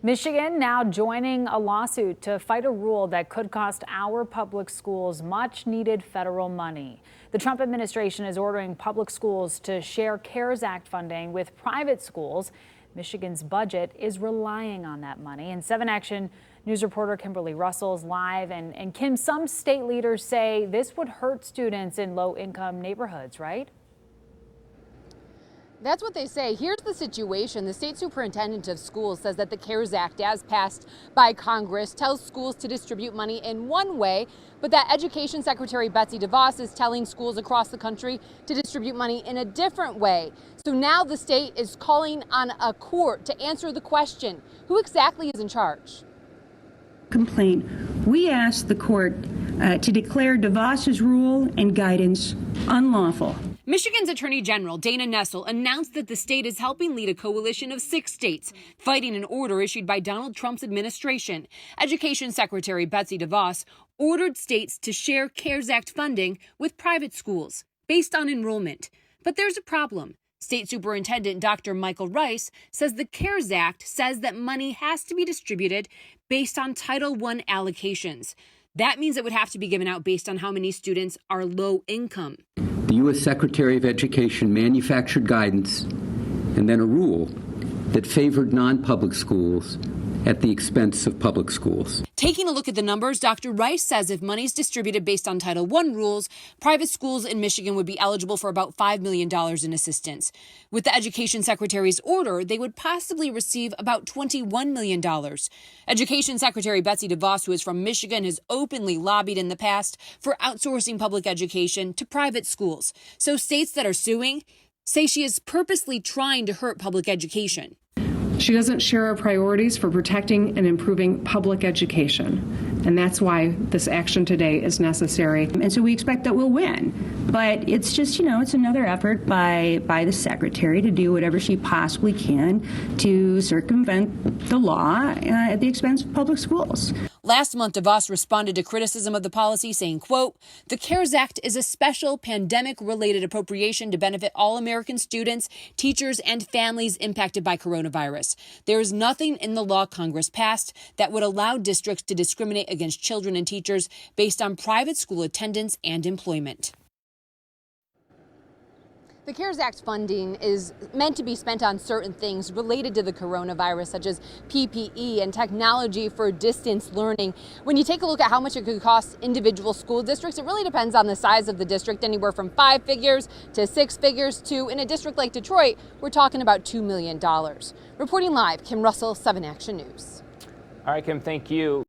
Michigan now joining a lawsuit to fight a rule that could cost our public schools much needed federal money. The Trump administration is ordering public schools to share CARES Act funding with private schools. Michigan's budget is relying on that money. And 7 Action News reporter Kimberly Russell's live. And Kim, some state leaders say this would hurt students in low-income neighborhoods, right? That's what they say. Here's the situation. The state superintendent of schools says that the CARES Act, as passed by Congress, tells schools to distribute money in one way, but that Education Secretary Betsy DeVos is telling schools across the country to distribute money in a different way. So now the state is calling on a court to answer the question, who exactly is in charge? Complaint. We asked the court to declare DeVos's rule and guidance unlawful. Michigan's Attorney General Dana Nessel announced that the state is helping lead a coalition of 6 states fighting an order issued by Donald Trump's administration. Education Secretary Betsy DeVos ordered states to share CARES Act funding with private schools based on enrollment. But there's a problem. State Superintendent Dr. Michael Rice says the CARES Act says that money has to be distributed based on Title I allocations. That means it would have to be given out based on how many students are low income. The U.S. Secretary of Education manufactured guidance and then a rule that favored non-public schools at the expense of public schools. Taking a look at the numbers, Dr. Rice says if money is distributed based on Title I rules, private schools in Michigan would be eligible for about $5 million in assistance. With the Education Secretary's order, they would possibly receive about $21 million. Education Secretary Betsy DeVos, who is from Michigan, has openly lobbied in the past for outsourcing public education to private schools. So states that are suing say she is purposely trying to hurt public education. She doesn't share our priorities for protecting and improving public education. And that's why this action today is necessary. And so we expect that we'll win. But it's just, it's another effort by the secretary to do whatever she possibly can to circumvent the law at the expense of public schools. Last month, DeVos responded to criticism of the policy, saying, quote, "The CARES Act is a special pandemic-related appropriation to benefit all American students, teachers, and families impacted by coronavirus. There is nothing in the law Congress passed that would allow districts to discriminate against children and teachers based on private school attendance and employment." The CARES Act funding is meant to be spent on certain things related to the coronavirus, such as PPE and technology for distance learning. When you take a look at how much it could cost individual school districts, it really depends on the size of the district, anywhere from 5 figures to 6 figures to, in a district like Detroit, we're talking about $2 million. Reporting live, Kim Russell, 7 Action News. All right, Kim, thank you.